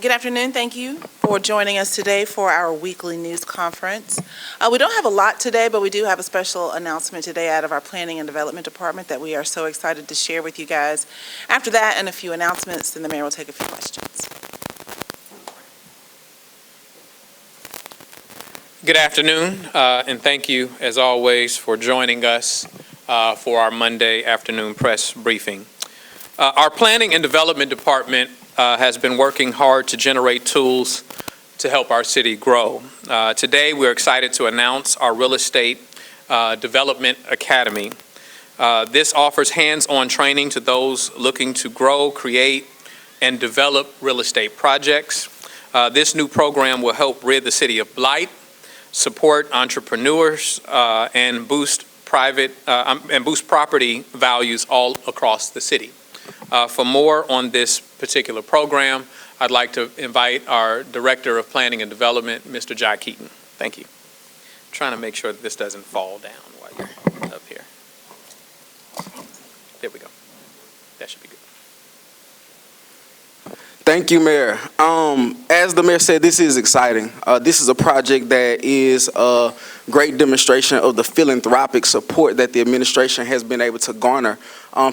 Good afternoon. Thank you for joining us today for our weekly news conference. We don't have a lot today, but we do have a special announcement today out of our Planning and Development Department that we are so excited to share with you guys. After that and a few announcements, then the mayor will take a few questions. Good afternoon, and thank you, as always, for joining us for our Monday afternoon press briefing. Our Planning and Development Department has been working hard to generate tools to help our city grow. Today, we're excited to announce our Real Estate Development Academy. This offers hands-on training to those looking to grow, create, and develop real estate projects. This new program will help rid the city of blight, support entrepreneurs, and boost property values all across the city. For more on this particular program, I'd like to invite our Director of Planning and Development, Mr. Jai Keaton. Thank you. I'm trying to make sure that this doesn't fall down while you're up here. There we go. That should be good. Thank you, Mayor. As the Mayor said, this is exciting. This is a project that is a great demonstration of the philanthropic support that the administration has been able to garner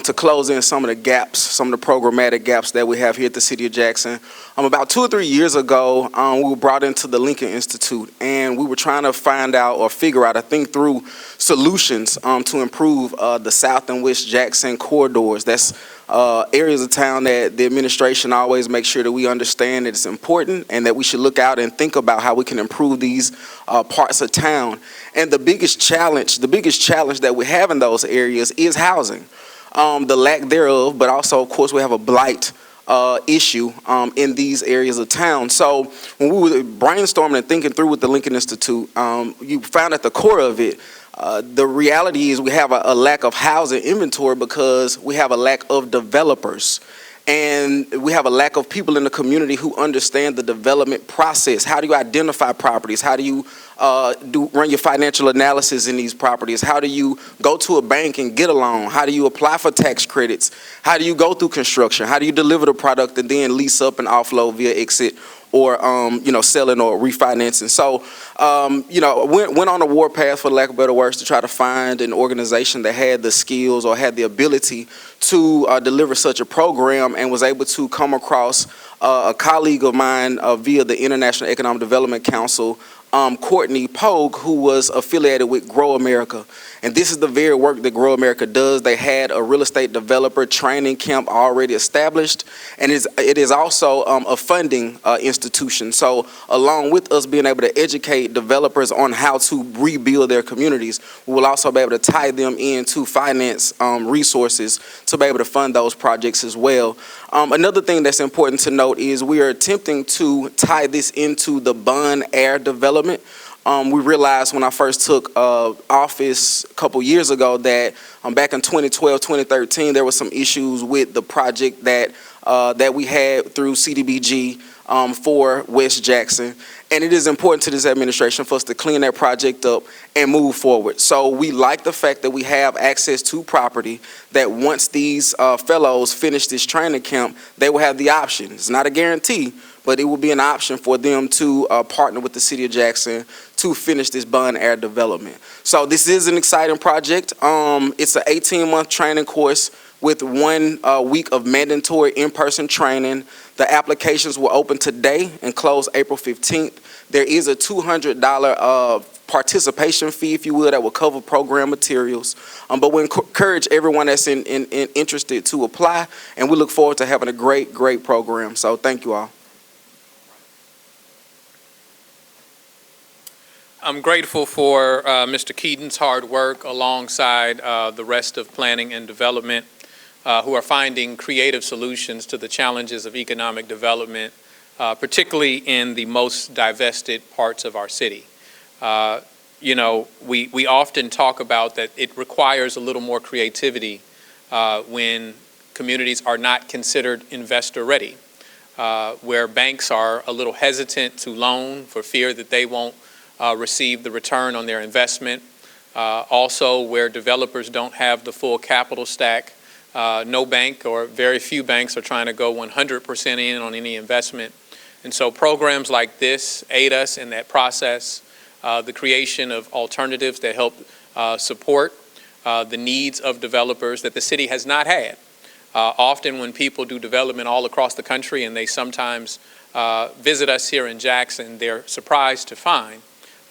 to close in some of the gaps, some of the programmatic gaps that we have here at the City of Jackson. About 2 or 3 years ago, we were brought into the Lincoln Institute, and we were trying to find out or figure out or think through solutions to improve the South and West Jackson corridors. That's areas of town that the administration always makes sure that we understand that it's important and that we should look out and think about how we can improve these parts of town. And the biggest challenge that we have in those areas is housing, the lack thereof, but also, of course, we have a blight issue in these areas of town. So when we were brainstorming and thinking through with the Lincoln Institute, you found at the core of it, the reality is we have a lack of housing inventory because we have a lack of developers. And we have a lack of people in the community who understand the development process. How do you identify properties? How do you run your financial analysis in these properties? How do you go to a bank and get a loan? How do you apply for tax credits? How do you go through construction? How do you deliver the product and then lease up and offload via exit or selling or refinancing? So went on a warpath, for lack of better words, to try to find an organization that had the skills or had the ability to deliver such a program, and was able to come across a colleague of mine via the International Economic Development Council, Courtney Pogue, who was affiliated with Grow America. And this is the very work that Grow America does. They had a real estate developer training camp already established, and it is also a funding institution. So along with us being able to educate developers on how to rebuild their communities, we will also be able to tie them into finance resources to be able to fund those projects as well. Another thing that's important to note is we are attempting to tie this into the Bon Air development. We realized when I first took office a couple years ago that back in 2012, 2013, there were some issues with the project that we had through CDBG for West Jackson. And it is important to this administration for us to clean that project up and move forward. So we like the fact that we have access to property, that once these fellows finish this training camp, they will have the option. It's not a guarantee, but it will be an option for them to partner with the City of Jackson to finish this Bon Air development. So this is an exciting project. It's an 18-month training course with 1 week of mandatory in-person training. The applications will open today and close April 15th. There is a $200 participation fee, if you will, that will cover program materials. But we encourage everyone that's interested to apply, and we look forward to having a great program. So thank you all. I'm grateful for Mr. Keaton's hard work alongside the rest of Planning and Development, who are finding creative solutions to the challenges of economic development, particularly in the most divested parts of our city. We often talk about that it requires a little more creativity when communities are not considered investor ready, where banks are a little hesitant to loan for fear that they won't receive the return on their investment. Also, where developers don't have the full capital stack. No bank or very few banks are trying to go 100% in on any investment. And so programs like this aid us in that process, the creation of alternatives that help support the needs of developers that the city has not had. Often when people do development all across the country and they sometimes visit us here in Jackson, they're surprised to find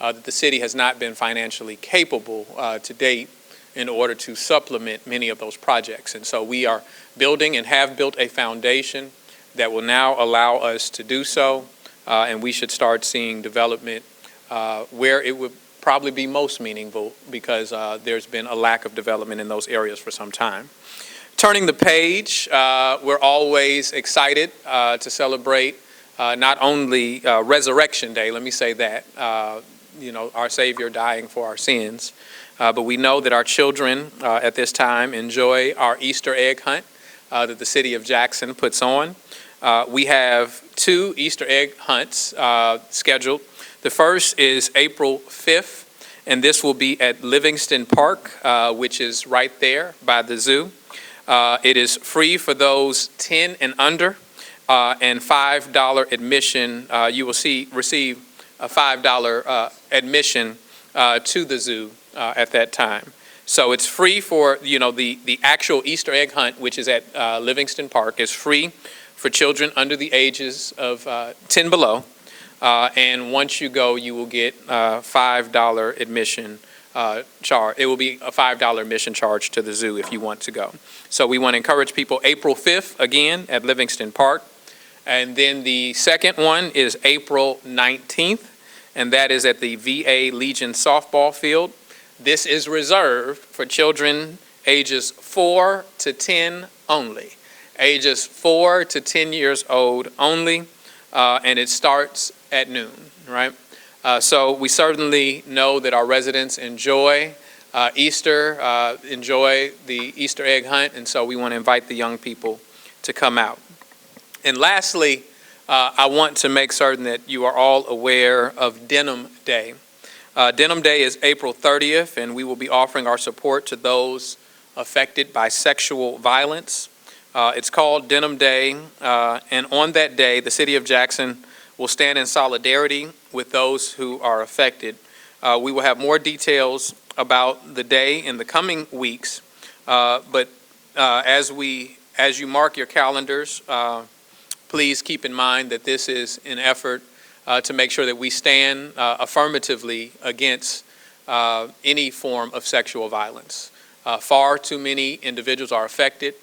that the city has not been financially capable to date in order to supplement many of those projects. And so we are building and have built a foundation that will now allow us to do so, and we should start seeing development where it would probably be most meaningful, because there's been a lack of development in those areas for some time. Turning the page, we're always excited to celebrate not only Resurrection Day, let me say that, our Savior dying for our sins, but we know that our children at this time enjoy our Easter egg hunt that the city of Jackson puts on. We have 2 Easter egg hunts scheduled. The first is April 5th, and this will be at Livingston Park, which is right there by the zoo. It is free for those 10 and under, and $5 admission. You will receive a $5 admission to the zoo at that time. So it's free for, the actual Easter egg hunt, which is at Livingston Park, is free for children under the ages of 10 below. And once you go, you will get $5 admission charge. It will be a $5 admission charge to the zoo if you want to go. So we want to encourage people. April 5th, again, at Livingston Park. And then the second one is April 19th, and that is at the VA Legion softball field. This is reserved for children ages 4 to 10 only. Ages 4 to 10 years old only, and it starts at noon, right? So we certainly know that our residents enjoy Easter, enjoy the Easter egg hunt, and so we want to invite the young people to come out. And lastly, I want to make certain that you are all aware of Denim Day. Denim Day is April 30th, and we will be offering our support to those affected by sexual violence. It's called Denim Day, and on that day, the city of Jackson will stand in solidarity with those who are affected. We will have more details about the day in the coming weeks, but as you mark your calendars, please keep in mind that this is an effort to make sure that we stand affirmatively against any form of sexual violence. Far too many individuals are affected.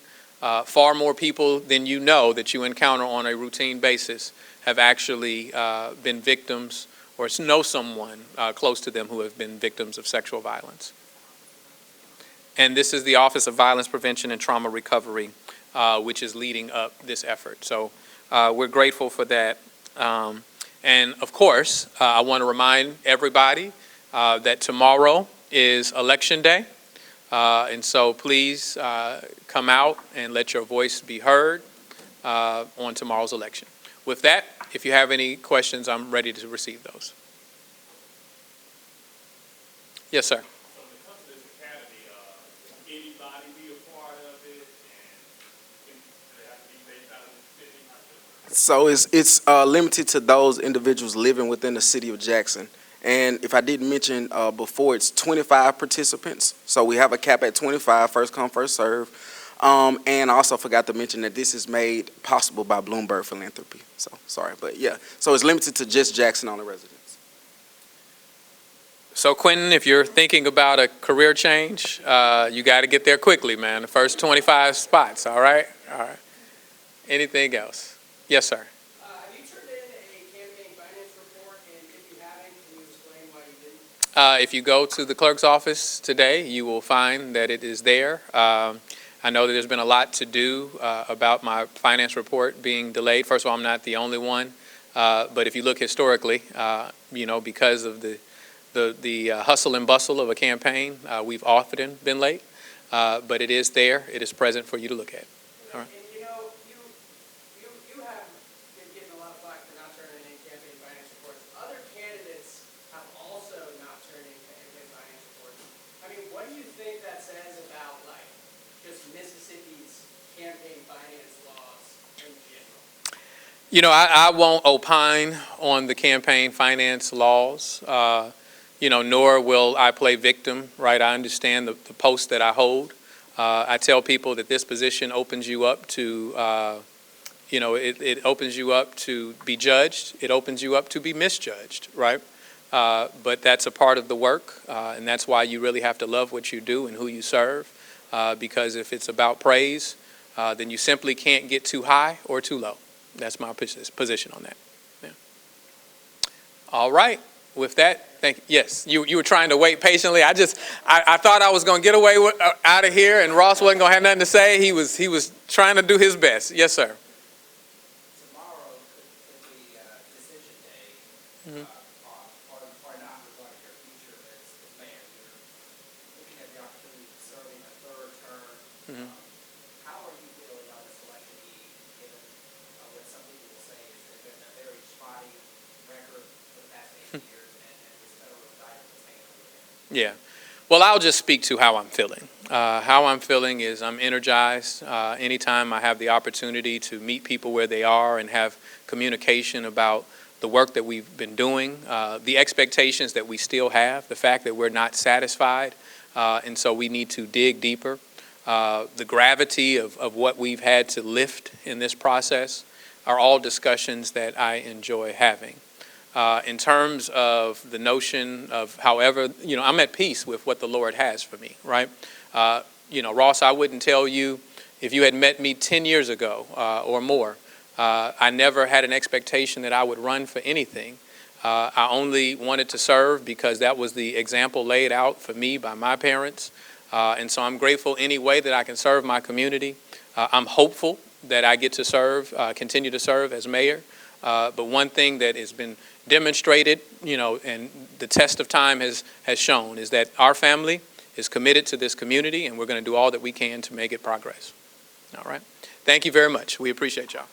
Far more people than you know that you encounter on a routine basis have actually been victims or know someone close to them who have been victims of sexual violence. And this is the Office of Violence Prevention and Trauma Recovery, which is leading up this effort. So we're grateful for that. And of course, I want to remind everybody that tomorrow is Election Day. And so please come out and let your voice be heard on tomorrow's election. With that, if you have any questions, I'm ready to receive those. Yes, sir. So when it comes to this academy, can anybody be a part of it, and they have to be based out of the city? So it's limited to those individuals living within the city of Jackson. And if I didn't mention before, it's 25 participants. So we have a cap at 25, first come, first serve. And I also forgot to mention that this is made possible by Bloomberg Philanthropy. So sorry, but yeah. So it's limited to just Jackson only residents. So Quentin, if you're thinking about a career change, you got to get there quickly, man. The first 25 spots, all right? All right. Anything else? Yes, sir. Have you turned in a campaign finance report, and if you haven't, can you explain why you didn't? If you go to the clerk's office today, you will find that it is there. I know that there's been a lot to do about my finance report being delayed. First of all, I'm not the only one, but if you look historically, because of the hustle and bustle of a campaign, we've often been late, but it is there. It is present for you to look at. All right. And you have been getting a lot of flack for not turning in campaign finance reports. Other candidates have also not turned in campaign finance reports. I mean, what do you think that says about, just Mississippi's campaign finance laws in general? You know, I won't opine on the campaign finance laws, nor will I play victim, right? I understand the post that I hold. I tell people that this position opens you up to, it opens you up to be judged. It opens you up to be misjudged, right? But that's a part of the work, and that's why you really have to love what you do and who you serve, because if it's about praise, then you simply can't get too high or too low. That's my position on that. Yeah. All right. With that, thank you. Yes, you were trying to wait patiently. I thought I was going to get away out of here, and Ross wasn't going to have nothing to say. He was trying to do his best. Yes, sir. Tomorrow could be decision day, or not regarding your future as mayor. You're looking at the opportunity of serving a third term. How are you feeling on this election eve, given what some people will say is that there's been a very spotty record for the past 8 years, and this federal indictment is hanging over your head? Yeah. Well, I'll just speak to how I'm feeling. How I'm feeling is I'm energized. Anytime I have the opportunity to meet people where they are and have communication about the work that we've been doing, the expectations that we still have, the fact that we're not satisfied, and so we need to dig deeper. The gravity of what we've had to lift in this process are all discussions that I enjoy having. In terms of the notion of, however, I'm at peace with what the Lord has for me, right? Ross, I wouldn't tell you if you had met me 10 years ago or more. I never had an expectation that I would run for anything. I only wanted to serve because that was the example laid out for me by my parents. And so I'm grateful any way that I can serve my community. I'm hopeful that I get to continue to serve as mayor. But one thing that has been demonstrated, and the test of time has shown, is that our family is committed to this community, and we're going to do all that we can to make it progress. All right. Thank you very much. We appreciate y'all.